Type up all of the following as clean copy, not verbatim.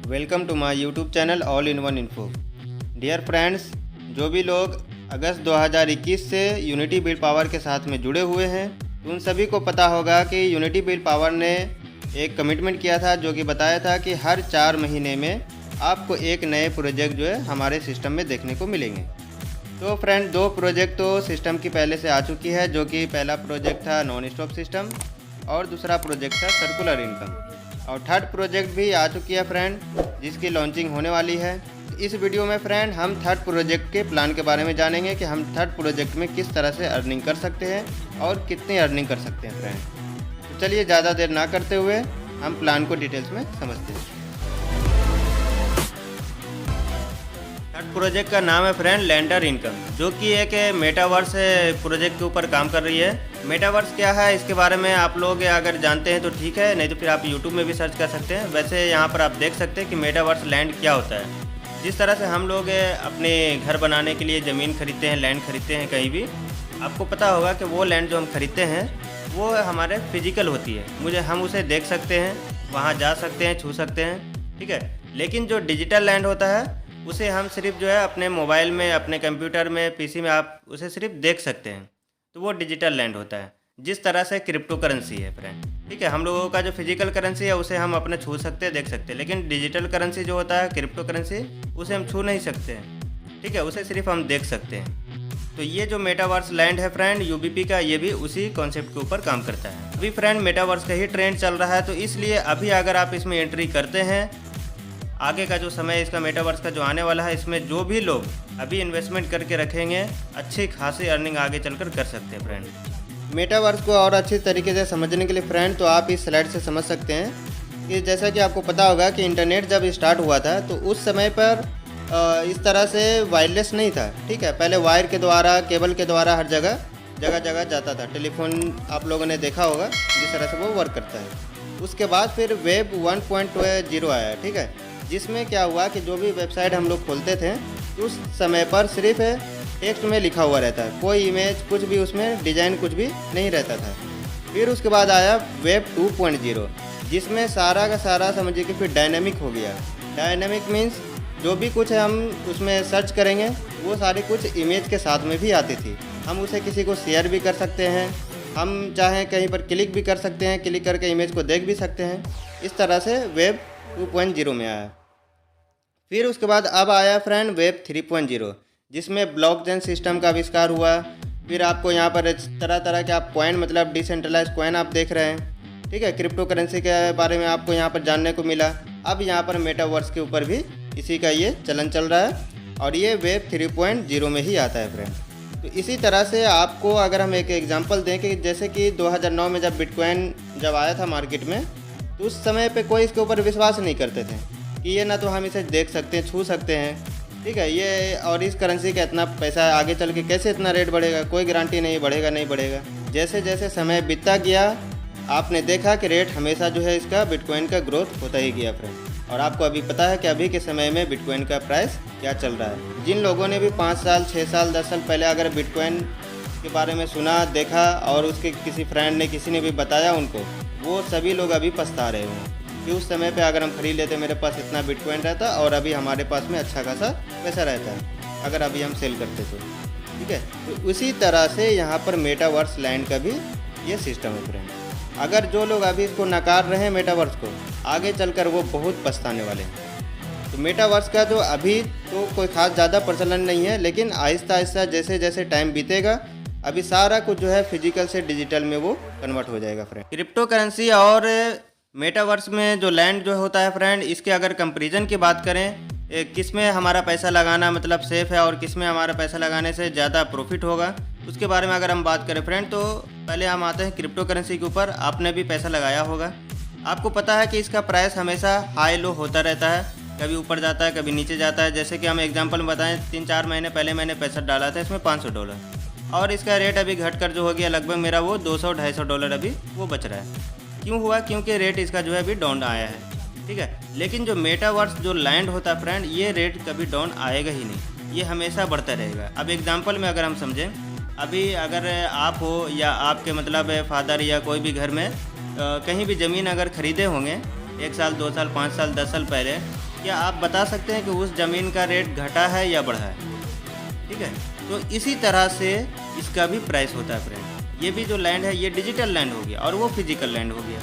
Welcome to my YouTube channel all in one info. Dear friends, जो भी लोग अगस्त 2021 से यूनिटी बिल्ड पावर के साथ में जुड़े हुए हैं तो उन सभी को पता होगा कि यूनिटी बिल्ड पावर ने एक कमिटमेंट किया था, जो कि बताया था कि हर 4 महीने में आपको एक नए प्रोजेक्ट जो है हमारे सिस्टम में देखने को मिलेंगे। तो फ्रेंड, 2 प्रोजेक्ट तो सिस्टम की पहले से आ चुकी है, जो कि पहला प्रोजेक्ट था नॉन स्टॉप सिस्टम और दूसरा प्रोजेक्ट था सर्कुलर इनकम, और थर्ड प्रोजेक्ट भी आ चुकी है फ्रेंड, जिसकी लॉन्चिंग होने वाली है। इस वीडियो में फ्रेंड हम थर्ड प्रोजेक्ट के प्लान के बारे में जानेंगे कि हम थर्ड प्रोजेक्ट में किस तरह से अर्निंग कर सकते हैं और कितनी अर्निंग कर सकते हैं फ्रेंड। तो चलिए ज़्यादा देर ना करते हुए हम प्लान को डिटेल्स में समझते हैं। थर्ड प्रोजेक्ट का नाम है फ्रेंड लैंडर इनकम, जो कि एक मेटावर्स प्रोजेक्ट के ऊपर काम कर रही है। मेटावर्स क्या है, इसके बारे में आप लोग अगर जानते हैं तो ठीक है, नहीं तो फिर आप यूट्यूब में भी सर्च कर सकते हैं। वैसे यहाँ पर आप देख सकते हैं कि मेटावर्स लैंड क्या होता है। जिस तरह से हम लोग अपने घर बनाने के लिए ज़मीन खरीदते हैं, लैंड खरीदते हैं कहीं भी, आपको पता होगा कि वो लैंड जो हम खरीदते हैं वो हमारे फिजिकल होती है। हम उसे देख सकते हैं, वहाँ जा सकते हैं, छू सकते हैं, ठीक है। लेकिन जो डिजिटल लैंड होता है उसे हम सिर्फ जो है अपने मोबाइल में, अपने कंप्यूटर में, पीसी में आप उसे सिर्फ देख सकते हैं, तो वो डिजिटल लैंड होता है। जिस तरह से क्रिप्टो करेंसी है फ्रेंड, ठीक है। हम लोगों का जो फिजिकल करेंसी है उसे हम अपने छू सकते हैं, देख सकते हैं, लेकिन डिजिटल करेंसी जो होता है, क्रिप्टो करेंसी, उसे हम छू नहीं सकते हैं, ठीक है, उसे सिर्फ हम देख सकते हैं। तो ये जो मेटावर्स लैंड है फ्रेंड यूबीपी का, ये भी उसी कॉन्सेप्ट के ऊपर काम करता है। अभी फ्रेंड मेटावर्स का ही ट्रेंड चल रहा है, तो इसलिए अभी अगर आप इसमें एंट्री करते हैं, आगे का जो समय इसका मेटावर्स का जो आने वाला है, इसमें जो भी लोग अभी इन्वेस्टमेंट करके रखेंगे, अच्छी खासी अर्निंग आगे चलकर कर सकते हैं फ्रेंड। मेटावर्स को और अच्छी तरीके से समझने के लिए फ्रेंड तो आप इस स्लाइड से समझ सकते हैं कि जैसा कि आपको पता होगा कि इंटरनेट जब स्टार्ट हुआ था तो उस समय पर इस तरह से वायरलेस नहीं था, ठीक है। पहले वायर के द्वारा, केबल के द्वारा हर जगह जगह जाता था। टेलीफोन आप लोगों ने देखा होगा जिस तरह से वो वर्क करता है। उसके बाद फिर वेब 1.0 आया, ठीक है, जिसमें क्या हुआ कि जो भी वेबसाइट हम लोग खोलते थे उस समय पर सिर्फ टेक्स्ट में लिखा हुआ रहता है, कोई इमेज, कुछ भी उसमें डिज़ाइन कुछ भी नहीं रहता था। फिर उसके बाद आया वेब 2.0, जिसमें सारा का सारा समझिए कि फिर डायनेमिक हो गया। डायनेमिक मीन्स जो भी कुछ हम उसमें सर्च करेंगे वो सारी कुछ इमेज के साथ में भी आती थी। हम उसे किसी को शेयर भी कर सकते हैं, हम चाहें कहीं पर क्लिक भी कर सकते हैं, क्लिक करके इमेज को देख भी सकते हैं। इस तरह से वेब 2.0 में आया। फिर उसके बाद अब आया फ्रेंड वेब 3.0, जिसमें ब्लॉकचेन सिस्टम का आविष्कार हुआ। फिर आपको यहाँ पर तरह तरह के आप कॉइन, मतलब डिसेंट्रलाइज कॉइन आप देख रहे हैं, ठीक है। क्रिप्टो करेंसी के बारे में आपको यहाँ पर जानने को मिला। अब यहाँ पर मेटावर्स के ऊपर भी इसी का ये चलन चल रहा है, और ये वेब 3.0 में ही आता है फ्रेंड। तो इसी तरह से आपको अगर हम एक एग्जांपल दें कि जैसे कि 2009 में जब बिटकॉइन जब आया था मार्केट में, तो उस समय पे कोई इसके ऊपर विश्वास नहीं करते थे कि ये ना तो हम इसे देख सकते हैं, छू सकते हैं, ठीक है, ये और इस करेंसी का इतना पैसा आगे चल के कैसे इतना रेट बढ़ेगा, कोई गारंटी नहीं, बढ़ेगा नहीं बढ़ेगा। जैसे जैसे समय बीतता गया आपने देखा कि रेट हमेशा जो है इसका बिटकॉइन का ग्रोथ होता ही गया फ्रेंड। और आपको अभी पता है कि अभी के समय में बिटकॉइन का प्राइस क्या चल रहा है। जिन लोगों ने भी 5 साल, 6 साल, 10 साल पहले अगर बिटकॉइन के बारे में सुना, देखा, और उसके किसी फ्रेंड ने, किसी ने भी बताया उनको, वो सभी लोग अभी पछता रहे हों कि उस समय पे अगर हम खरीद लेते, मेरे पास इतना बिटकॉइन रहता और अभी हमारे पास में अच्छा खासा पैसा रहता है अगर अभी हम सेल करते तो, ठीक है। तो उसी तरह से यहाँ पर मेटावर्स लैंड का भी ये सिस्टम है फ्रेंड। अगर जो लोग अभी इसको नकार रहे हैं मेटावर्स को, आगे चलकर वो बहुत पछताने वाले हैं। तो मेटावर्स का जो अभी तो कोई खास ज़्यादा प्रचलन नहीं है, लेकिन आहिस्ता आहिस्ता जैसे जैसे टाइम बीतेगा अभी सारा कुछ जो है फिजिकल से डिजिटल में वो कन्वर्ट हो जाएगा फ्रेंड। क्रिप्टो करेंसी और मेटावर्स में जो लैंड जो होता है फ्रेंड, इसके अगर कंपैरिजन की बात करें, किस में हमारा पैसा लगाना मतलब सेफ़ है और किस में हमारा पैसा लगाने से ज़्यादा प्रॉफिट होगा, उसके बारे में अगर हम बात करें फ्रेंड, तो पहले हम आते हैं क्रिप्टो करेंसी के ऊपर। आपने भी पैसा लगाया होगा, आपको पता है कि इसका प्राइस हमेशा हाई लो होता रहता है, कभी ऊपर जाता है, कभी नीचे जाता है। जैसे कि हम एग्जांपल में बताएं, 3-4 महीने पहले मैंने पैसा डाला था इसमें $500, और इसका रेट अभी घटकर जो हो गया लगभग मेरा वो $200-250 अभी वो बच रहा है। क्यों हुआ? क्योंकि रेट इसका जो है अभी डाउन आया है, ठीक है। लेकिन जो मेटावर्स जो लैंड होता है फ्रेंड, ये रेट कभी डाउन आएगा ही नहीं, ये हमेशा बढ़ता रहेगा। अब एग्जांपल में अगर हम समझें, अभी अगर आप हो या आपके मतलब फादर या कोई भी घर में कहीं भी ज़मीन अगर ख़रीदे होंगे 1 साल, 2 साल, 5 साल, 10 साल पहले, क्या आप बता सकते हैं कि उस ज़मीन का रेट घटा है या बढ़ा है? ठीक है, तो इसी तरह से इसका भी प्राइस होता है फ्रेंड। ये भी जो लैंड है ये डिजिटल लैंड हो गया और वो फिजिकल लैंड हो गया।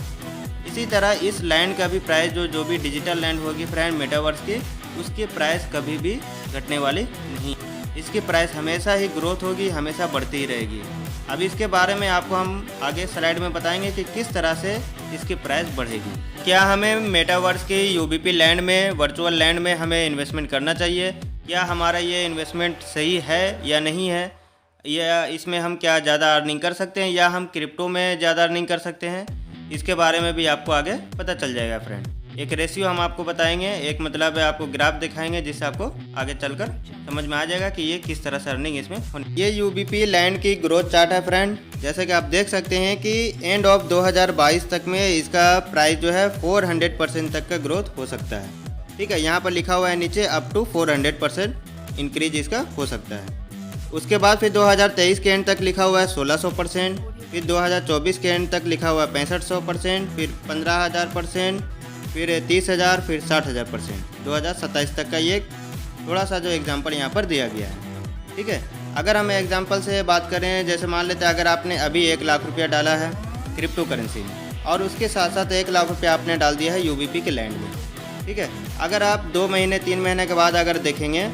इसी तरह इस लैंड का भी प्राइस जो भी डिजिटल लैंड होगी फ्रेंड मेटावर्स की, उसकी प्राइस कभी भी घटने वाली नहीं। इसकी प्राइस हमेशा ही ग्रोथ होगी, हमेशा बढ़ती ही रहेगी। अब इसके बारे में आपको हम आगे स्लाइड में बताएंगे कि किस तरह से इसकी प्राइस बढ़ेगी। क्या हमें मेटावर्स की यूबीपी लैंड में, वर्चुअल लैंड में हमें इन्वेस्टमेंट करना चाहिए? क्या हमारा ये इन्वेस्टमेंट सही है या नहीं है? या इसमें हम क्या ज़्यादा अर्निंग कर सकते हैं या हम क्रिप्टो में ज़्यादा अर्निंग कर सकते हैं? इसके बारे में भी आपको आगे पता चल जाएगा फ्रेंड। एक रेशियो हम आपको बताएंगे, एक मतलब आपको ग्राफ दिखाएंगे, जिससे आपको आगे चलकर समझ में आ जाएगा कि ये किस तरह से अर्निंग इसमें होनी। ये यूबीपी लैंड की ग्रोथ चार्ट है फ्रेंड। जैसे कि आप देख सकते हैं कि एंड ऑफ 2022 तक में इसका प्राइस जो है 400% तक का ग्रोथ हो सकता है। ठीक है, यहाँ पर लिखा हुआ है नीचे अप टू 400% इंक्रीज इसका हो सकता है। उसके बाद फिर 2023 के एंड तक लिखा हुआ है 1600%, फिर 2024 के एंड तक लिखा हुआ है 6500%, फिर 15,000%, फिर 30,000, फिर 60,000%। 2027 तक का ये थोड़ा सा जो एग्जांपल यहाँ पर दिया गया है। ठीक है, अगर हम एग्जांपल से बात करें, जैसे मान लेते हैं अगर आपने अभी 1 लाख रुपया डाला है क्रिप्टो करेंसी में और उसके साथ साथ 1 लाख रुपया आपने डाल दिया है यूबीपी के लैंड में। ठीक है, अगर आप 2 महीने 3 महीने के बाद अगर देखेंगे,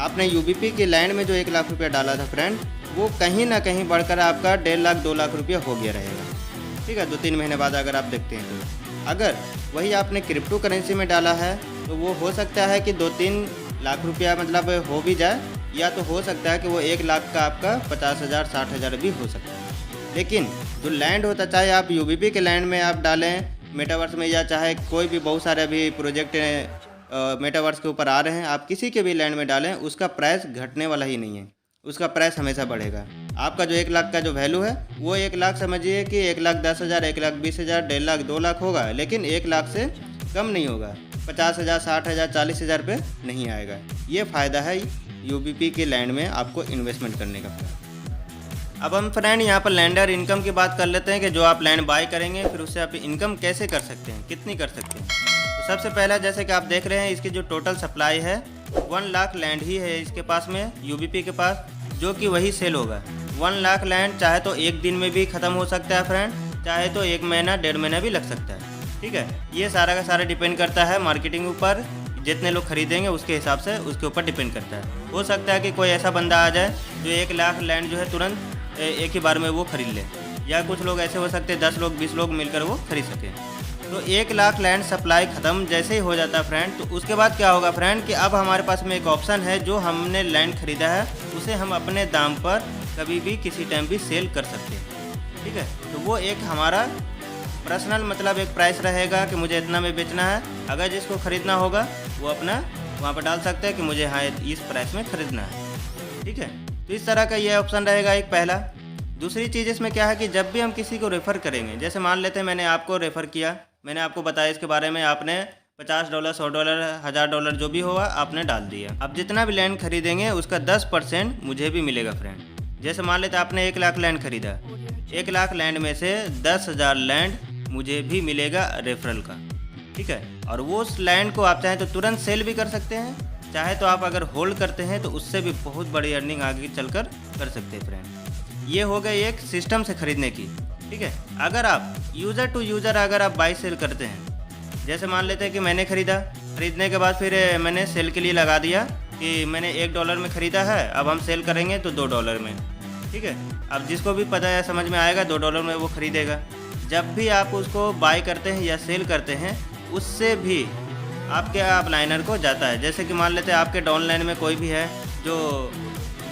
आपने यूबीपी के लैंड में जो 1 लाख रुपया डाला था फ्रेंड, वो कहीं ना कहीं बढ़कर आपका 1.5 लाख 2 लाख रुपया हो गया रहेगा। ठीक है, 2-3 महीने बाद अगर आप देखते हैं तो अगर वही आपने क्रिप्टो करेंसी में डाला है तो वो हो सकता है कि 2-3 लाख रुपया मतलब हो भी जाए, या तो हो सकता है कि वो 1 लाख का आपका 50,000 60,000 भी हो सकता है। लेकिन जो लैंड होता, चाहे आप यूबीपी के लैंड में आप डालें मेटावर्स में, या चाहे कोई भी बहुत सारे अभी प्रोजेक्ट मेटावर्स के ऊपर आ रहे हैं, आप किसी के भी लैंड में डालें, उसका प्राइस घटने वाला ही नहीं है, उसका प्राइस हमेशा बढ़ेगा। आपका जो 1 लाख का जो वैल्यू है वो 1 लाख समझिए कि 1,10,000, 1,20,000, 1.5 लाख 2 लाख होगा, लेकिन 1 लाख से कम नहीं होगा। 50,000, 60,000, 40,000 पे नहीं आएगा। ये फ़ायदा है यूबीपी के लैंड में आपको इन्वेस्टमेंट करने का। अब हम फ्रेंड यहाँ पर लैंडर इनकम की बात कर लेते हैं कि जो आप लैंड बाय करेंगे फिर उससे आप इनकम कैसे कर सकते हैं, कितनी कर सकते हैं। तो सबसे पहला जैसे कि आप देख रहे हैं, इसकी जो टोटल सप्लाई है 1 लाख लैंड ही है इसके पास में, यूबीपी के पास, जो कि वही सेल होगा। 1 लाख लैंड चाहे तो एक दिन में भी ख़त्म हो सकता है फ्रेंड, चाहे तो 1 महीना 1.5 महीना भी लग सकता है। ठीक है, ये सारा का सारा डिपेंड करता है मार्केटिंग ऊपर, जितने लोग खरीदेंगे उसके हिसाब से उसके ऊपर डिपेंड करता है। हो सकता है कि कोई ऐसा बंदा आ जाए जो 1 लाख लैंड जो है तुरंत एक ही बार में वो खरीद ले, या कुछ लोग ऐसे हो सकते हैं 10 लोग 20 लोग मिलकर वो खरीद सकें। तो 1 लाख लैंड सप्लाई ख़त्म जैसे ही हो जाता है फ्रेंड, तो उसके बाद क्या होगा फ्रेंड कि अब हमारे पास में एक ऑप्शन है, जो हमने लैंड खरीदा है उसे हम अपने दाम पर कभी भी किसी टाइम भी सेल कर सकते हैं। ठीक है, तो वो एक हमारा पर्सनल मतलब एक प्राइस रहेगा कि मुझे इतना में बेचना है। अगर जिसको ख़रीदना होगा वो अपना वहाँ पर डाल सकते हैं कि मुझे हाँ इस प्राइस में ख़रीदना है। ठीक है, तो इस तरह का ये ऑप्शन रहेगा एक पहला। दूसरी चीज़ इसमें क्या है कि जब भी हम किसी को रेफ़र करेंगे, जैसे मान लेते हैं मैंने आपको रेफ़र किया, मैंने आपको बताया इसके बारे में, आपने $50, $100, $1000 जो भी होगा आपने डाल दिया। अब जितना भी लैंड खरीदेंगे उसका 10% मुझे भी मिलेगा फ्रेंड। जैसे मान लेते हैं आपने 1 लाख लैंड खरीदा, 1 लाख लैंड में से 10,000 लैंड मुझे भी मिलेगा रेफरल का। ठीक है, और वो उस लैंड को आप चाहें तो तुरंत सेल भी कर सकते हैं, चाहे तो आप अगर होल्ड करते हैं तो उससे भी बहुत बड़ी अर्निंग आगे चलकर कर सकते हैं फ्रेंड। ये हो गई एक सिस्टम से खरीदने की। ठीक है, अगर आप यूज़र टू यूज़र अगर आप बाई सेल करते हैं, जैसे मान लेते हैं कि मैंने खरीदने के बाद फिर मैंने सेल के लिए लगा दिया कि मैंने $1 में ख़रीदा है, अब हम सेल करेंगे तो $2 में। ठीक है, अब जिसको भी पता है समझ में आएगा $2 में वो ख़रीदेगा। जब भी आप उसको बाई करते हैं या सेल करते हैं, उससे भी आपके अपलाइनर को जाता है। जैसे कि मान लेते हैं आपके डाउनलाइन में कोई भी है जो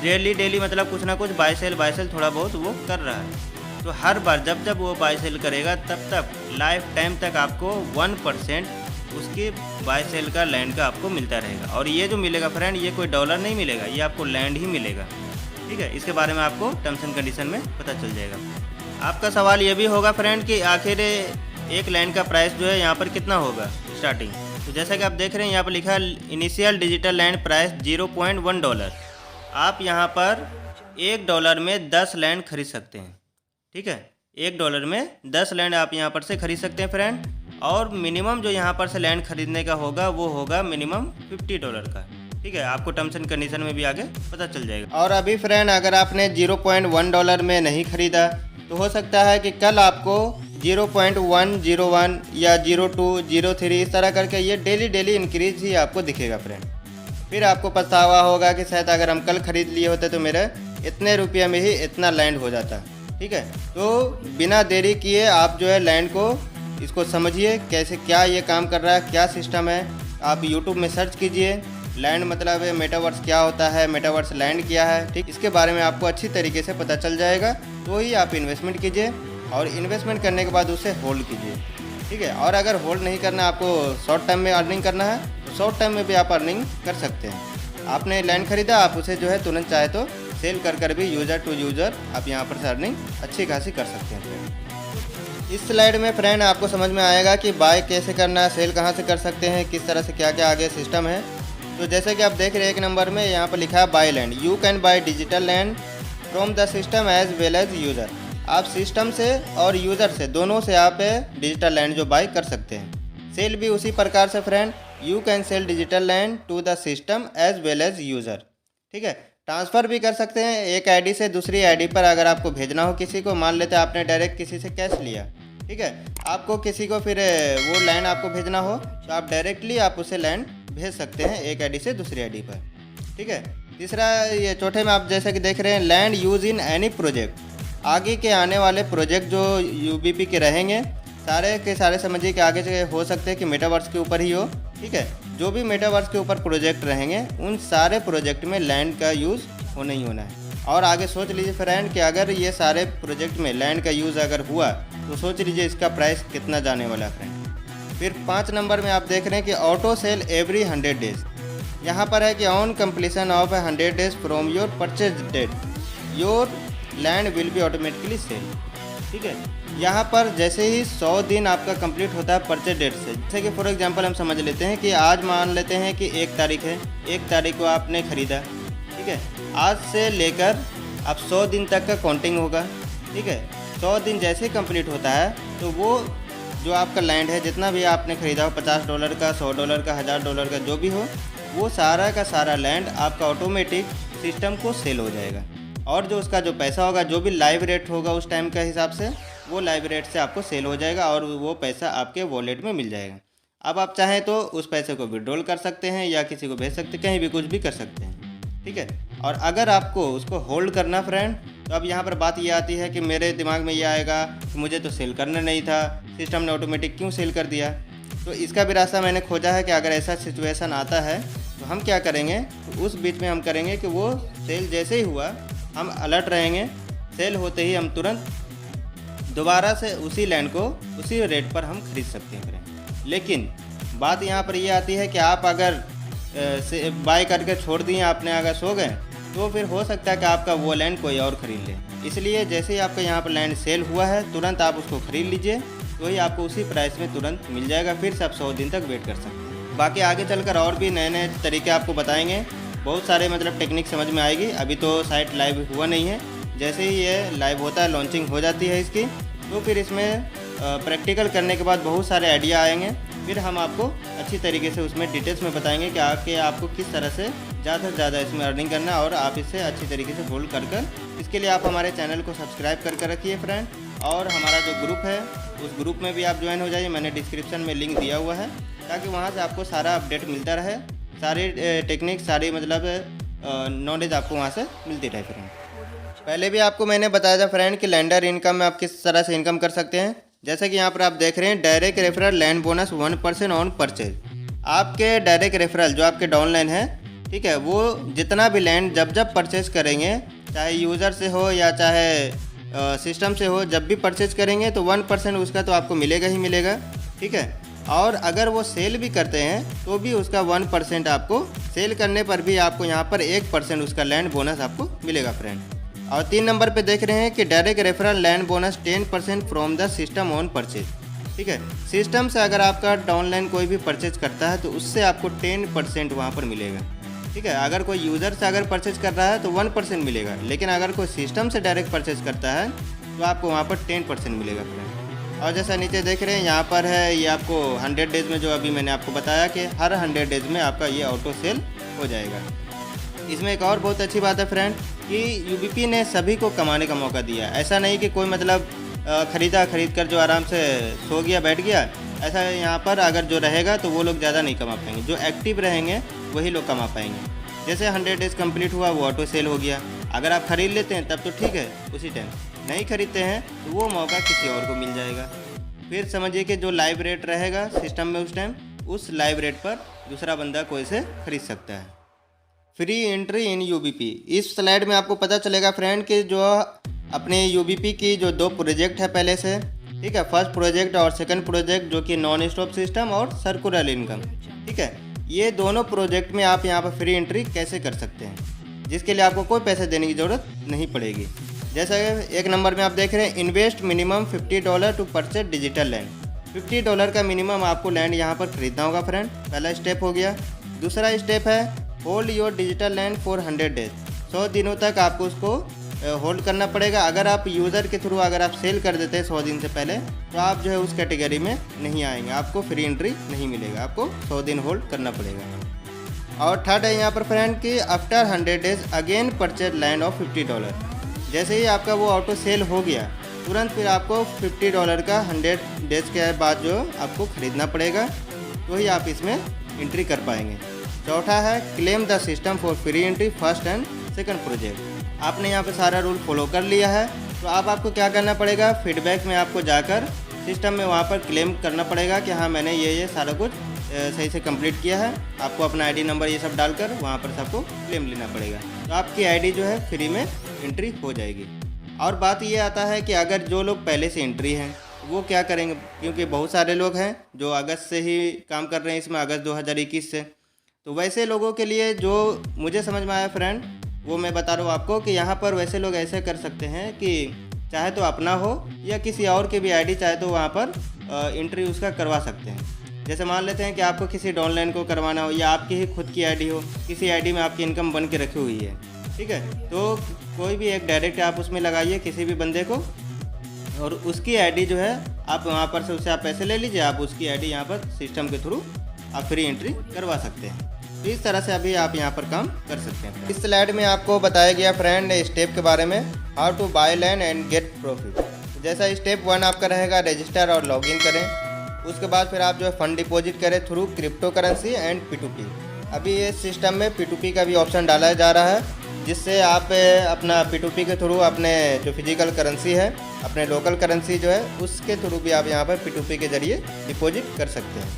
डेली मतलब कुछ ना कुछ बाई सेल थोड़ा बहुत वो कर रहा है, तो हर बार जब वो बाई सेल करेगा तब लाइफ टाइम तक आपको 1% उसके बाई सेल का लैंड का आपको मिलता रहेगा। और ये जो मिलेगा फ्रेंड, ये कोई डॉलर नहीं मिलेगा, ये आपको लैंड ही मिलेगा। ठीक है, इसके बारे में आपको टर्म्स एंड कंडीशन में पता चल जाएगा। आपका सवाल ये भी होगा फ्रेंड कि आखिर एक लैंड का प्राइस जो है यहाँ पर कितना होगा स्टार्टिंग। तो जैसा कि आप देख रहे हैं यहाँ पर लिखा है इनिशियल डिजिटल लैंड प्राइस $0.1। आप यहाँ पर $1 में 10 लैंड खरीद सकते हैं। ठीक है, $1 में 10 लैंड आप यहाँ पर से खरीद सकते हैं फ्रेंड। और मिनिमम जो यहाँ पर से लैंड खरीदने का होगा वो होगा मिनिमम $50 का। ठीक है, आपको टर्म्स एंड कंडीशन में भी आगे पता चल जाएगा। और अभी फ्रेंड अगर आपने $0.1 में नहीं खरीदा तो हो सकता है कि कल आपको 0.101 या 0.2 0.3 इस तरह करके ये डेली इंक्रीज ही आपको दिखेगा फ्रेंड। फिर आपको पछतावा होगा कि शायद अगर हम कल खरीद लिए होते तो मेरे इतने रुपये में ही इतना लैंड हो जाता। ठीक है, तो बिना देरी किए आप जो है लैंड को इसको समझिए कैसे क्या ये काम कर रहा है, क्या सिस्टम है। आप यूट्यूब में सर्च कीजिए लैंड मतलब मेटावर्स क्या होता है, मेटावर्स लैंड क्या है। ठीक, इसके बारे में आपको अच्छी तरीके से पता चल जाएगा। तो ही आप इन्वेस्टमेंट कीजिए और इन्वेस्टमेंट करने के बाद उसे होल्ड कीजिए। ठीक है, और अगर होल्ड नहीं करना, आपको शॉर्ट टर्म में अर्निंग करना है तो शॉर्ट टर्म में भी आप अर्निंग कर सकते हैं। आपने लैंड खरीदा, आप उसे जो है तुरंत चाहे तो सेल कर भी यूज़र टू यूज़र आप यहाँ पर से अर्निंग अच्छी खासी कर सकते हैं। इस स्लाइड में फ्रेंड आपको समझ में आएगा कि बाय कैसे करना है, सेल कहाँ से कर सकते हैं, किस तरह से क्या क्या आगे सिस्टम है। तो जैसे कि आप देख रहे हैं 1 नंबर में यहाँ पर लिखा है buy land. You can buy digital land from the system as well as user. आप सिस्टम से और यूज़र से दोनों से आप डिजिटल लैंड जो बाय कर सकते हैं। सेल भी उसी प्रकार से friend, you can sell digital land to the system as well as user. ठीक है, ट्रांसफ़र भी कर सकते हैं एक आईडी से दूसरी आईडी पर। अगर आपको भेजना हो किसी को, मान लेते हैं आपने डायरेक्ट किसी से कैश लिया, ठीक है, आपको किसी को फिर वो लैंड आपको भेजना हो तो आप डायरेक्टली आप उसे लैंड भेज सकते हैं एक आईडी से दूसरी आईडी पर। ठीक है, तीसरा ये चौथे में आप जैसा कि देख रहे हैं land use in any project. आगे के आने वाले प्रोजेक्ट जो यूबीपी के रहेंगे सारे के सारे समझिए कि आगे से हो सकते हैं कि मेटावर्स के ऊपर ही हो। ठीक है, जो भी मेटावर्स के ऊपर प्रोजेक्ट रहेंगे उन सारे प्रोजेक्ट में लैंड का यूज़ होना ही होना है। और आगे सोच लीजिए फ्रेंड कि अगर ये सारे प्रोजेक्ट में लैंड का यूज़ अगर हुआ तो सोच लीजिए इसका प्राइस कितना जाने वाला है फ्रेंड। फिर 5 नंबर में आप देख रहे हैं कि ऑटो सेल एवरी 100 डेज। यहाँ पर है कि on completion of 100 days from your purchase date your land will be automatically sell. ठीक है, यहाँ पर जैसे ही 100 दिन आपका कंप्लीट होता है परचेज डेट से, जैसे कि फॉर एग्जांपल हम समझ लेते हैं कि आज मान लेते हैं कि 1 तारीख है, 1 तारीख को आपने ख़रीदा। ठीक है, आज से लेकर अब 100 दिन तक का काउंटिंग होगा। ठीक है, 100 दिन जैसे ही कंप्लीट होता है तो वो जो आपका लैंड है जितना भी आपने ख़रीदा हो, $50 का, $100 का, $1000 का, जो भी हो, वो सारा का सारा लैंड आपका ऑटोमेटिक सिस्टम को सेल हो जाएगा। और जो उसका जो पैसा होगा, जो भी लाइव रेट होगा उस टाइम के हिसाब से, वो लाइव रेट से आपको सेल हो जाएगा और वो पैसा आपके वॉलेट में मिल जाएगा। अब आप चाहें तो उस पैसे को विड्रॉल कर सकते हैं या किसी को भेज सकते हैं, कहीं भी कुछ भी कर सकते हैं। ठीक है, और अगर आपको उसको होल्ड करना फ्रेंड, तो अब यहाँ पर बात ये आती है कि मेरे दिमाग में ये आएगा कि मुझे तो सेल करना नहीं था, सिस्टम ने ऑटोमेटिक क्यों सेल कर दिया। तो इसका भी रास्ता मैंने खोजा है कि अगर ऐसा सिचुएशन आता है तो हम क्या करेंगे, तो उस बीच में हम करेंगे कि वो सेल जैसे ही हुआ हम अलर्ट रहेंगे। सेल होते ही हम तुरंत दोबारा से उसी लैंड को उसी रेट पर हम खरीद सकते हैं फ्रेंड। लेकिन बात यहाँ पर ये आती है कि आप अगर बाय करके छोड़ दिए, आपने अगर सो गए, तो फिर हो सकता है कि आपका वो लैंड कोई और ख़रीद ले। इसलिए जैसे ही आपका यहाँ पर लैंड सेल हुआ है तुरंत आप उसको ख़रीद लीजिए, तो ही आपको उसी प्राइस में तुरंत मिल जाएगा। फिर से आप 100 दिन तक वेट कर सकते हैं। बाकी आगे चलकर और भी नए नए तरीके आपको बताएंगे, बहुत सारे मतलब टेक्निक समझ में आएगी। अभी तो साइट लाइव हुआ नहीं है, जैसे ही ये लाइव होता है, लॉन्चिंग हो जाती है इसकी, तो फिर इसमें प्रैक्टिकल करने के बाद बहुत सारे आइडिया आएंगे। फिर हम आपको अच्छी तरीके से उसमें डिटेल्स में बताएंगे कि आपको किस तरह से ज़्यादा से ज़्यादा इसमें अर्निंग करना है और आप इसे अच्छी तरीके से होल्ड कर इसके लिए आप हमारे चैनल को सब्सक्राइब कर रखिए फ्रेंड। और हमारा जो ग्रुप है उस ग्रुप में भी आप ज्वाइन हो जाइए, मैंने डिस्क्रिप्शन में लिंक दिया हुआ है, ताकि वहाँ से आपको सारा अपडेट मिलता रहे, सारी टेक्निक, सारी मतलब नॉलेज आपको वहाँ से मिलती रहे फ्रेंड। पहले भी आपको मैंने बताया था फ्रेंड कि लैंडर इनकम में आप किस तरह से इनकम कर सकते हैं। जैसे कि यहाँ पर आप देख रहे हैं direct referral land bonus 1% on purchase. आपके डायरेक्ट रेफरल जो आपके डाउनलाइन है, ठीक है, वो जितना भी लैंड जब परचेज करेंगे, चाहे यूज़र से हो या चाहे सिस्टम से हो, जब भी परचेज करेंगे तो 1% उसका तो आपको मिलेगा ही मिलेगा। ठीक है, और अगर वो सेल भी करते हैं तो भी उसका 1% आपको, सेल करने पर भी आपको यहाँ पर 1% उसका लैंड बोनस आपको मिलेगा फ्रेंड। और 3 नंबर पे देख रहे हैं कि direct referral land bonus 10% from the system on purchase. ठीक है, सिस्टम से अगर आपका डाउनलाइन कोई भी परचेज करता है तो उससे आपको 10% वहाँ पर मिलेगा। ठीक है, अगर कोई यूज़र से अगर परचेज कर रहा है तो 1% मिलेगा, लेकिन अगर कोई सिस्टम से डायरेक्ट परचेज करता है तो आपको वहाँ पर 10% मिलेगा फ्रेंड। और जैसा नीचे देख रहे हैं यहाँ पर है, ये आपको 100 डेज़ में जो अभी मैंने आपको बताया कि हर 100 डेज़ में आपका ये ऑटो सेल हो जाएगा। इसमें एक और बहुत अच्छी बात है फ्रेंड कि यूबीपी ने सभी को कमाने का मौका दिया। ऐसा नहीं कि कोई मतलब खरीद कर जो आराम से सो गया बैठ गया, ऐसा यहाँ पर अगर जो रहेगा तो वो लोग ज़्यादा नहीं कमा पाएंगे। जो एक्टिव रहेंगे वही लोग कमा पाएंगे। जैसे 100 डेज़ कंप्लीट हुआ वो ऑटो सेल हो गया। अगर आप ख़रीद लेते हैं तब तो ठीक है, उसी टाइम नहीं खरीदते हैं तो वो मौका किसी और को मिल जाएगा। फिर समझिए कि जो लाइव रेट रहेगा सिस्टम में उस टाइम, उस लाइव रेट पर दूसरा बंदा कोई से खरीद सकता है। फ्री एंट्री इन यूबीपी, इस स्लाइड में आपको पता चलेगा फ्रेंड कि जो अपने यूबीपी की जो 2 प्रोजेक्ट है पहले से, ठीक है, फर्स्ट प्रोजेक्ट और सेकंड प्रोजेक्ट जो कि नॉन स्टॉप सिस्टम और सर्कुलर इनकम, ठीक है, ये दोनों प्रोजेक्ट में आप यहाँ पर फ्री एंट्री कैसे कर सकते हैं, जिसके लिए आपको कोई पैसे देने की ज़रूरत नहीं पड़ेगी। जैसा एक नंबर में आप देख रहे हैं, invest minimum $50 to purchase digital land. $50 का मिनिमम आपको लैंड यहाँ पर खरीदना होगा फ्रेंड, पहला स्टेप हो गया। दूसरा स्टेप है hold your digital land for 100 days, 100 दिनों तक आपको उसको होल्ड करना पड़ेगा। अगर आप यूज़र के थ्रू अगर आप सेल कर देते हैं 100 दिन से पहले, तो आप जो है उस कैटेगरी में नहीं आएंगे, आपको फ्री एंट्री नहीं मिलेगा, आपको 100 दिन होल्ड करना पड़ेगा। और थर्ड है यहाँ पर फ्रेंड कि after 100 days again purchase land of $50। जैसे ही आपका वो ऑटो सेल हो गया, तुरंत फिर आपको $50 का 100 डेज के बाद जो आपको ख़रीदना पड़ेगा, तो ही आप इसमें एंट्री कर पाएंगे। चौथा है claim the system for free entry first and second project. आपने यहाँ पे सारा रूल फॉलो कर लिया है, तो अब आपको क्या करना पड़ेगा, फीडबैक में आपको जाकर सिस्टम में वहाँ पर क्लेम करना पड़ेगा कि हाँ मैंने ये सारा कुछ सही से कंप्लीट किया है। आपको अपना आईडी नंबर ये सब डालकर वहाँ पर सबको क्लेम लेना पड़ेगा, तो आपकी आईडी जो है फ्री में एंट्री हो जाएगी। और बात ये आता है कि अगर जो लोग पहले से एंट्री हैं वो क्या करेंगे, क्योंकि बहुत सारे लोग हैं जो अगस्त से ही काम कर रहे हैं इसमें, अगस्त 2021 से। तो वैसे लोगों के लिए जो मुझे समझ में आया फ्रेंड, वो मैं बता रहा हूँ आपको कि यहाँ पर वैसे लोग ऐसे कर सकते हैं कि चाहे तो अपना हो या किसी और के भी आईडी चाहे तो वहाँ पर एंट्री उसका करवा सकते हैं। जैसे मान लेते हैं कि आपको किसी डाउनलाइन को करवाना हो या आपकी ही खुद की आईडी हो, किसी आईडी में आपकी इनकम बन के रखी हुई है, ठीक है, तो कोई भी एक डायरेक्ट आप उसमें लगाइए किसी भी बंदे को, और उसकी आईडी जो है आप वहाँ पर से उससे आप पैसे ले लीजिए, आप उसकी आईडी यहाँ पर सिस्टम के थ्रू आप फ्री एंट्री करवा सकते हैं। तो इस तरह से अभी आप यहाँ पर काम कर सकते हैं। इस स्लाइड में आपको बताया गया फ्रेंड स्टेप के बारे में, how to buy land and get profit. जैसा स्टेप 1 आपका रहेगा रजिस्टर और लॉगिन करें, उसके बाद फिर आप जो है फंड डिपॉजिट करें through crypto currency and P2P। अभी ये सिस्टम में P2P का भी ऑप्शन डाला जा रहा है, जिससे आप अपना P2P के थ्रू अपने जो फिजिकल करेंसी है, अपने लोकल करेंसी जो है उसके थ्रू भी आप यहाँ पर P2P के ज़रिए डिपॉजिट कर सकते हैं,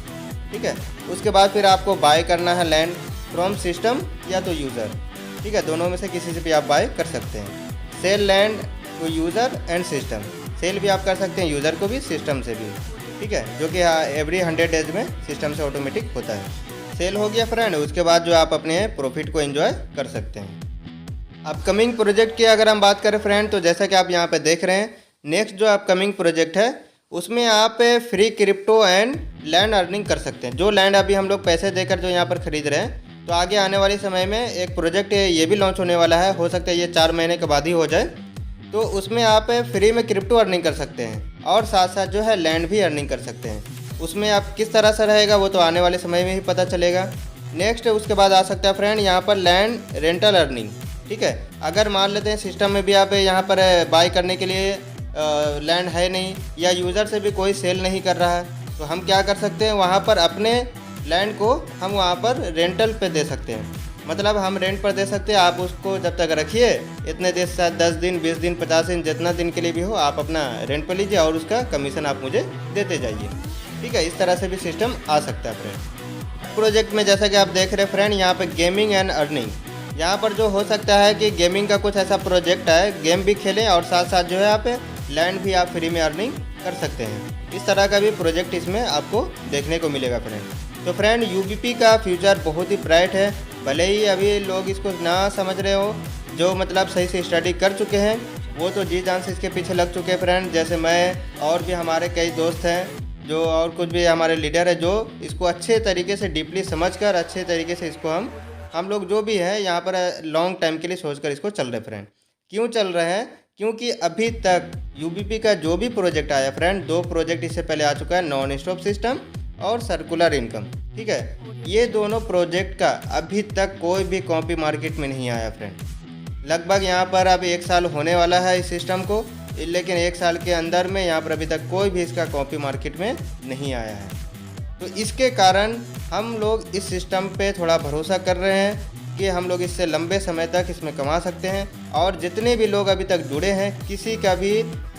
ठीक है। उसके बाद फिर आपको बाय करना है लैंड फ्रॉम सिस्टम या तो यूज़र, ठीक है, दोनों में से किसी से भी आप बाय कर सकते हैं। Sell land to user and system, sell भी आप कर सकते हैं यूज़र को भी सिस्टम से भी, ठीक है, जो कि एवरी 100 डेज में सिस्टम से ऑटोमेटिक होता है। सेल हो गया फ्रेंड, उसके बाद जो आप अपने प्रॉफिट को एंजॉय कर सकते हैं। अपकमिंग प्रोजेक्ट की अगर हम बात करें फ्रेंड, तो जैसा कि आप यहाँ पे देख रहे हैं, नेक्स्ट जो अपकमिंग प्रोजेक्ट है उसमें आप free crypto and land earning कर सकते हैं। जो लैंड अभी हम लोग पैसे देकर जो यहाँ पर ख़रीद रहे हैं, तो आगे आने वाले समय में एक प्रोजेक्ट ये भी लॉन्च होने वाला है, हो सकता है ये 4 महीने के बाद ही हो जाए। तो उसमें आप फ्री में क्रिप्टो अर्निंग कर सकते हैं और साथ साथ जो है लैंड भी अर्निंग कर सकते हैं। उसमें आप किस तरह से रहेगा वो तो आने वाले समय में ही पता चलेगा। नेक्स्ट उसके बाद आ सकता है फ्रेंड यहाँ पर लैंड रेंटल अर्निंग, ठीक है। अगर मान लेते हैं सिस्टम में भी आप यहाँ पर बाय करने के लिए लैंड है नहीं या यूज़र से भी कोई सेल नहीं कर रहा है, तो हम क्या कर सकते हैं, वहाँ पर अपने लैंड को हम वहाँ पर रेंटल पे दे सकते हैं। मतलब हम रेंट पर दे सकते हैं, आप उसको जब तक रखिए, इतने देर से 10 दिन 20 दिन 50 दिन जितना दिन के लिए भी हो, आप अपना रेंट पर लीजिए और उसका कमीशन आप मुझे देते जाइए, ठीक है। इस तरह से भी सिस्टम आ सकता है फ्रेंड। प्रोजेक्ट में जैसा कि आप देख रहे हैं फ्रेंड, यहाँ पर गेमिंग एंड अर्निंग, यहाँ पर जो हो सकता है कि गेमिंग का कुछ ऐसा प्रोजेक्ट है, गेम भी खेलें और साथ साथ जो है आप लैंड भी आप फ्री में अर्निंग कर सकते हैं। इस तरह का भी प्रोजेक्ट इसमें आपको देखने को मिलेगा फ्रेंड। तो फ्रेंड यूबीपी का फ्यूचर बहुत ही ब्राइट है, भले ही अभी लोग इसको ना समझ रहे हो, जो मतलब सही से स्टडी कर चुके हैं वो तो जी जान से इसके पीछे लग चुके हैं फ्रेंड। जैसे मैं और भी हमारे कई दोस्त हैं जो, और कुछ भी हमारे लीडर है जो इसको अच्छे तरीके से डीपली समझकर अच्छे तरीके से इसको हम लोग जो भी है यहाँ पर लॉन्ग टाइम के लिए सोचकर इसको चल रहे फ्रेंड। क्यों चल रहे हैं? क्योंकि अभी तक यूबीपी का जो भी प्रोजेक्ट आया फ्रेंड, 2 प्रोजेक्ट इससे पहले आ चुका है, नॉन स्टॉप सिस्टम और सर्कुलर इनकम। ठीक है, ये दोनों प्रोजेक्ट का अभी तक कोई भी कॉपी मार्केट में नहीं आया फ्रेंड। लगभग यहाँ पर अब 1 साल होने वाला है इस सिस्टम को, लेकिन 1 साल के अंदर में यहाँ पर अभी तक कोई भी इसका कॉपी मार्केट में नहीं आया है। तो इसके कारण हम लोग इस सिस्टम पे थोड़ा भरोसा कर रहे हैं कि हम लोग इससे लंबे समय तक इसमें कमा सकते हैं। और जितने भी लोग अभी तक जुड़े हैं, किसी का भी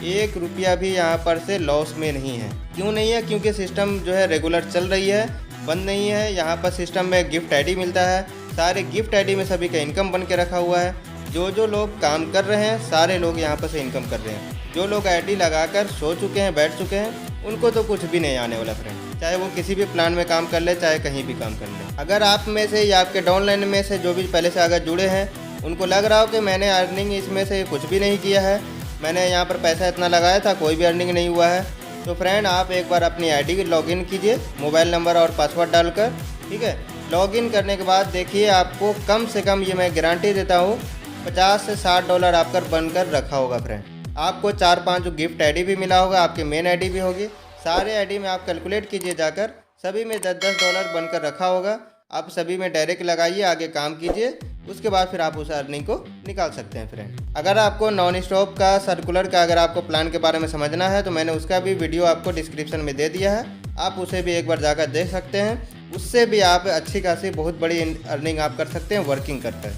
1 रुपया भी यहाँ पर से लॉस में नहीं है। क्यों नहीं है? क्योंकि सिस्टम जो है रेगुलर चल रही है, बंद नहीं है। यहाँ पर सिस्टम में गिफ्ट आईडी मिलता है, सारे गिफ्ट आईडी में सभी का इनकम बन के रखा हुआ है। जो लोग काम कर रहे हैं सारे लोग यहाँ पर से इनकम कर रहे हैं। जो लोग आईडी लगाकर सो चुके हैं, बैठ चुके हैं, उनको तो कुछ भी नहीं आने वाला फ्रेंड, चाहे वो किसी भी प्लान में काम कर ले, चाहे कहीं भी काम कर ले। अगर आप में से या आपके डाउनलाइन में से जो भी पहले से अगर जुड़े हैं, उनको लग रहा हो कि मैंने अर्निंग इसमें से कुछ भी नहीं किया है, मैंने यहाँ पर पैसा इतना लगाया था, कोई भी अर्निंग नहीं हुआ है, तो फ्रेंड आप एक बार अपनी आईडी लॉगिन कीजिए मोबाइल नंबर और पासवर्ड डालकर। ठीक है, लॉगिन करने के बाद देखिए आपको कम से कम, ये मैं गारंटी देता हूँ, 50 से $60 आपका बनकर रखा होगा फ्रेंड। आपको 4-5 जो गिफ्ट आईडी भी मिला होगा, आपकी मेन आईडी भी होगी, सारे आईडी में आप कैलकुलेट कीजिए जाकर, सभी में $10-10 बनकर रखा होगा। आप सभी में डायरेक्ट लगाइए, आगे काम कीजिए, उसके बाद फिर आप उस अर्निंग को निकाल सकते हैं फ्रेंड। अगर आपको नॉन स्टॉप का, सर्कुलर का अगर आपको प्लान के बारे में समझना है तो मैंने उसका भी वीडियो आपको डिस्क्रिप्शन में दे दिया है, आप उसे भी एक बार जाकर देख सकते हैं। उससे भी आप अच्छी खासी बहुत बड़ी अर्निंग आप कर सकते हैं वर्किंग करकर।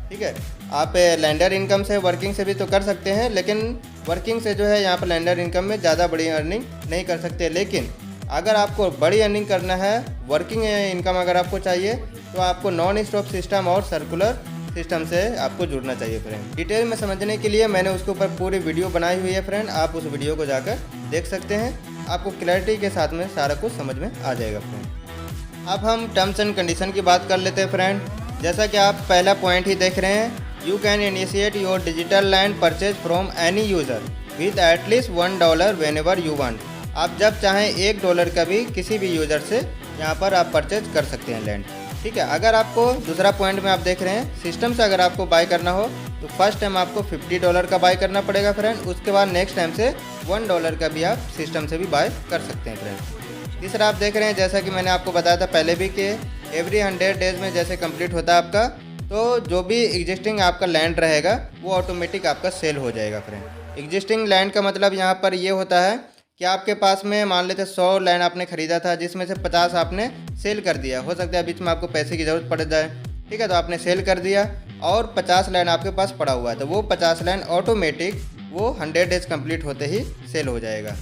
ठीक है, आप लैंडर इनकम से, वर्किंग से भी तो कर सकते हैं, लेकिन वर्किंग से जो है यहाँ पर लैंडर इनकम में ज़्यादा बड़ी अर्निंग नहीं कर सकते। लेकिन अगर आपको बड़ी अर्निंग करना है, वर्किंग इनकम अगर आपको चाहिए, तो आपको नॉन स्टॉप सिस्टम और सर्कुलर सिस्टम से आपको जुड़ना चाहिए फ्रेंड। डिटेल में समझने के लिए मैंने उसके ऊपर पूरी वीडियो बनाई हुई है फ्रेंड, आप उस वीडियो को जाकर देख सकते हैं, आपको क्लैरिटी के साथ में सारा कुछ समझ में आ जाएगा फ्रेंड। अब हम टर्म्स एंड कंडीशन की बात कर लेते हैं फ्रेंड। जैसा कि आप पहला पॉइंट ही देख रहे हैं, you can initiate your digital land purchase from any user with at least $1 when ever you want. आप जब चाहें $1 का भी किसी भी यूज़र से यहाँ पर आप परचेज कर सकते हैं लैंड। ठीक है, अगर आपको दूसरा पॉइंट में आप देख रहे हैं, सिस्टम से अगर आपको बाय करना हो तो फर्स्ट टाइम आपको $50 का बाय करना पड़ेगा फ्रेंड, उसके बाद नेक्स्ट टाइम से $1 का भी आप सिस्टम से भी बाय कर सकते हैं फ्रेंड। तीसरा आप देख रहे हैं, जैसा कि मैंने आपको बताया था पहले भी, कि एवरी 100 डेज़ में जैसे कंप्लीट होता है आपका, तो जो भी एग्जिस्टिंग आपका लैंड रहेगा वो ऑटोमेटिक आपका सेल हो जाएगा फ्रेंड। एग्जिस्टिंग लैंड का मतलब यहाँ पर ये होता है कि आपके पास में मान लेते 100 लैंड आपने ख़रीदा था, जिसमें से 50 आपने सेल कर दिया। हो सकता है बीच में आपको पैसे की ज़रूरत पड़ जाए, ठीक है, तो आपने सेल कर दिया और 50 लैंड आपके पास पड़ा हुआ है, तो वो 50 लैंड ऑटोमेटिक वो 100 डेज़ कंप्लीट होते ही सेल हो जाएगा।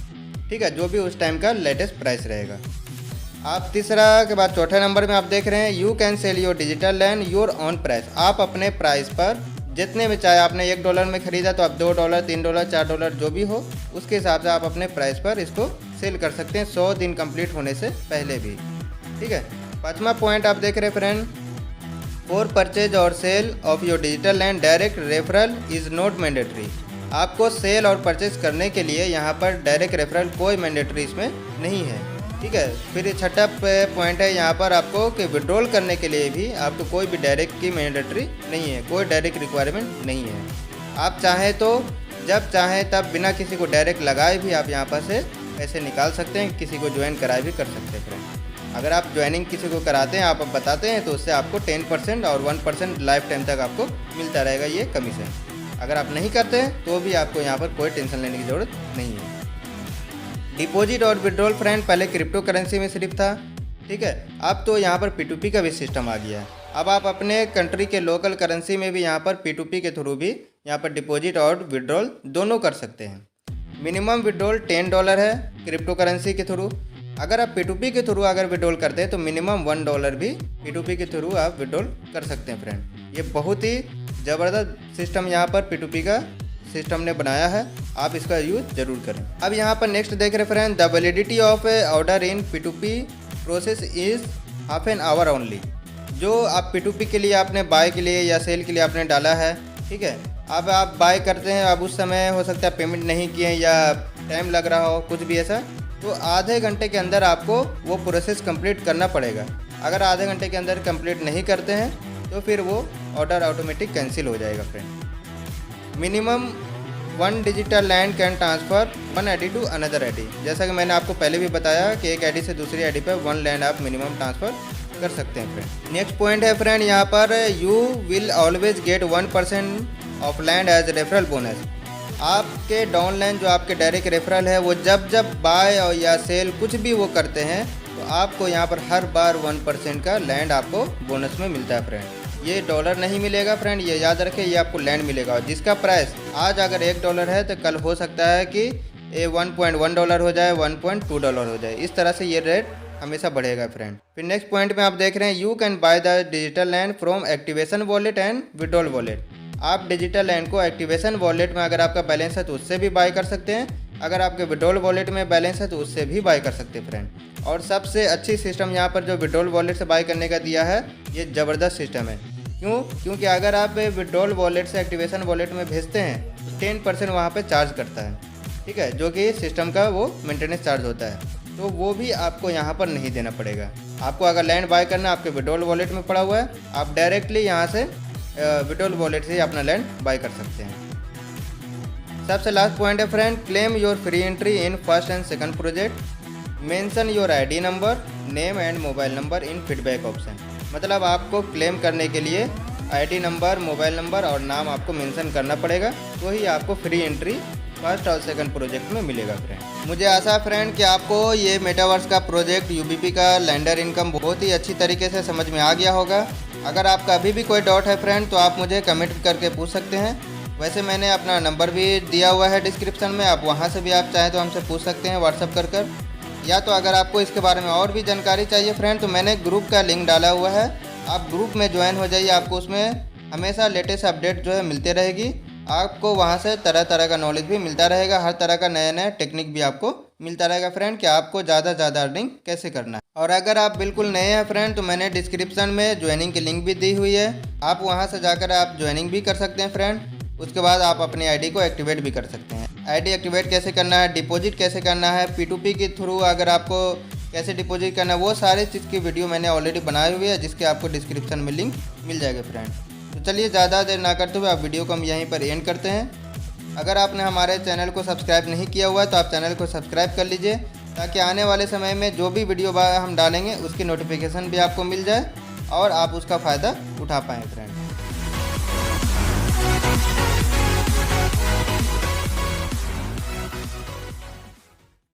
ठीक है, जो भी उस टाइम का लेटेस्ट प्राइस रहेगा। आप तीसरा के बाद चौथे नंबर में आप देख रहे हैं, you can sell your digital land your on price. आप अपने प्राइस पर जितने में, चाहे आपने $1 में ख़रीदा तो आप $2, $3, $4 जो भी हो, उसके हिसाब से आप अपने प्राइस पर इसको सेल कर सकते हैं 100 दिन कंप्लीट होने से पहले भी। ठीक है, पाँचवा पॉइंट आप देख रहे हैं फ्रेंड, फॉर परचेज और sell of your digital land direct referral is not mandatory. आपको सेल और परचेज करने के लिए यहाँ पर डायरेक्ट रेफरल कोई मैंडेटरी इसमें नहीं है। ठीक है, फिर छठा पॉइंट है यहाँ पर आपको कि विड्रॉल करने के लिए भी आपको कोई भी डायरेक्ट की मैंडेटरी नहीं है, कोई डायरेक्ट रिक्वायरमेंट नहीं है। आप चाहें तो जब चाहें तब बिना किसी को डायरेक्ट लगाए भी आप यहाँ पर से पैसे निकाल सकते हैं, किसी को ज्वाइन कराए भी कर सकते हैं फ्रेंड। अगर आप ज्वाइनिंग किसी को कराते हैं, आप बताते हैं, तो उससे आपको 10% और 1% लाइफ टाइम तक आपको मिलता रहेगा ये कमीशन। अगर आप नहीं करते हैं तो भी आपको यहाँ पर कोई टेंशन लेने की ज़रूरत नहीं है। डिपॉजिट और विड्रॉल फ्रेंड पहले क्रिप्टो करेंसी में सिर्फ था, ठीक है, अब तो यहाँ पर P2P का भी सिस्टम आ गया है। अब आप अपने कंट्री के लोकल करेंसी में भी यहाँ पर P2P के थ्रू भी यहाँ पर डिपॉजिट और विड्रॉल दोनों कर सकते हैं। मिनिमम विड्रॉल $10 है क्रिप्टो करेंसी के थ्रू। अगर आप P2P के थ्रू अगर विड्रॉल करते हैं तो मिनिमम $1 भी P2P के थ्रू आप विड्रॉल कर सकते हैं फ्रेंड। ये बहुत ही ज़बरदस्त सिस्टम यहाँ पर P2P का सिस्टम ने बनाया है, आप इसका यूज़ ज़रूर करें। अब यहाँ पर नेक्स्ट देख रहे friend, the validity of A order in P2P process is half an hour only. जो आप P2P के लिए आपने बाय के लिए या सेल के लिए आपने डाला है, ठीक है, अब आप बाय करते हैं, अब उस समय हो सकता है पेमेंट नहीं किए या टाइम लग रहा हो, कुछ भी ऐसा, तो आधे घंटे के अंदर आपको वो प्रोसेस कंप्लीट करना पड़ेगा। अगर आधे घंटे के अंदर कंप्लीट नहीं करते हैं तो फिर वो ऑर्डर ऑटोमेटिक कैंसिल हो जाएगा friend. Minimum one digital land can transfer one ID to another ID. जैसा कि मैंने आपको पहले भी बताया कि एक आईडी से दूसरी आईडी पर वन लैंड आप मिनिमम ट्रांसफ़र कर सकते हैं फ्रेंड। नेक्स्ट पॉइंट है फ्रेंड यहाँ पर you will always get 1% of land as referral bonus. आपके डाउन लैंड जो आपके डायरेक्ट रेफरल है वो जब बाय और या सेल कुछ भी वो करते हैं तो आपको यहाँ पर हर बार 1% का लैंड आपको बोनस में मिलता है फ्रेंड। ये डॉलर नहीं मिलेगा फ्रेंड, ये याद रखें, ये आपको लैंड मिलेगा। और जिसका प्राइस आज अगर $1 है तो कल हो सकता है कि ये $1.1 हो जाए, $1.2 हो जाए। इस तरह से ये रेट हमेशा बढ़ेगा फ्रेंड। फिर नेक्स्ट पॉइंट में आप देख रहे हैं you can by the digital land from activation wallet and withdrawal wallet. आप डिजिटल लैंड को एक्टिवेशन वॉलेट में अगर आपका बैलेंस है तो उससे भी बाय कर सकते हैं, अगर आपके विड्रॉल वॉलेट में बैलेंस है तो उससे भी बाय कर सकते हैं फ्रेंड। और सबसे अच्छी सिस्टम यहाँ पर जो विड्रॉल वॉलेट से बाय करने का दिया है, ये ज़बरदस्त सिस्टम है। क्योंकि अगर आप विड्रॉल वॉलेट से एक्टिवेशन वॉलेट में भेजते हैं तो 10% वहाँ पर चार्ज करता है, ठीक है, जो कि सिस्टम का वो मेंटेनेंस चार्ज होता है, तो वो भी आपको यहाँ पर नहीं देना पड़ेगा। आपको अगर लैंड बाय करना आपके विड्रॉल वॉलेट में पड़ा हुआ है, आप डायरेक्टली यहाँ से विड्रॉल वॉलेट से ही अपना लैंड बाय कर सकते हैं। सबसे लास्ट पॉइंट है friend, claim your free entry in first and second project, mention your ID number, name and mobile number in feedback option. मतलब आपको क्लेम करने के लिए आईडी नंबर, मोबाइल नंबर और नाम आपको मेंशन करना पड़ेगा, तो ही आपको फ्री एंट्री फर्स्ट और सेकंड प्रोजेक्ट में मिलेगा फ्रेंड। मुझे आशा है फ्रेंड कि आपको ये मेटावर्स का प्रोजेक्ट यूबीपी का लैंडर इनकम बहुत ही अच्छी तरीके से समझ में आ गया होगा। अगर आपका अभी भी कोई डाउट है फ्रेंड तो आप मुझे कमेंट करके पूछ सकते हैं। वैसे मैंने अपना नंबर भी दिया हुआ है डिस्क्रिप्शन में, आप वहाँ से भी आप चाहें तो हमसे पूछ सकते हैं व्हाट्सअप कर। या तो अगर आपको इसके बारे में और भी जानकारी चाहिए फ्रेंड तो मैंने ग्रुप का लिंक डाला हुआ है, आप ग्रुप में ज्वाइन हो जाइए। आपको उसमें हमेशा लेटेस्ट अपडेट जो है मिलते रहेगी। आपको वहाँ से तरह तरह का नॉलेज भी मिलता रहेगा, हर तरह का नया नया टेक्निक भी आपको मिलता रहेगा फ्रेंड कि आपको ज़्यादा अर्निंग कैसे करना है। और अगर आप बिल्कुल नए हैं फ्रेंड तो मैंने डिस्क्रिप्शन में ज्वाइनिंग की लिंक भी दी हुई है, आप वहाँ से जाकर आप ज्वाइनिंग भी कर सकते हैं फ्रेंड। उसके बाद आप अपनी आईडी को एक्टिवेट भी कर सकते हैं। आईडी एक्टिवेट कैसे करना है, डिपॉजिट कैसे करना है, P2P के थ्रू अगर आपको कैसे डिपॉजिट करना है, वो सारे चीज़ की वीडियो मैंने ऑलरेडी बनाई हुई है, जिसके आपको डिस्क्रिप्शन में लिंक मिल जाएगा फ्रेंड। तो चलिए ज़्यादा देर ना करते हुए आप वीडियो को हम यहीं पर एंड करते हैं। अगर आपने हमारे चैनल को सब्सक्राइब नहीं किया हुआ है तो आप चैनल को सब्सक्राइब कर लीजिए, ताकि आने वाले समय में जो भी वीडियो हम डालेंगे उसकी नोटिफिकेशन भी आपको मिल जाए और आप उसका फ़ायदा उठा पाएँ फ्रेंड।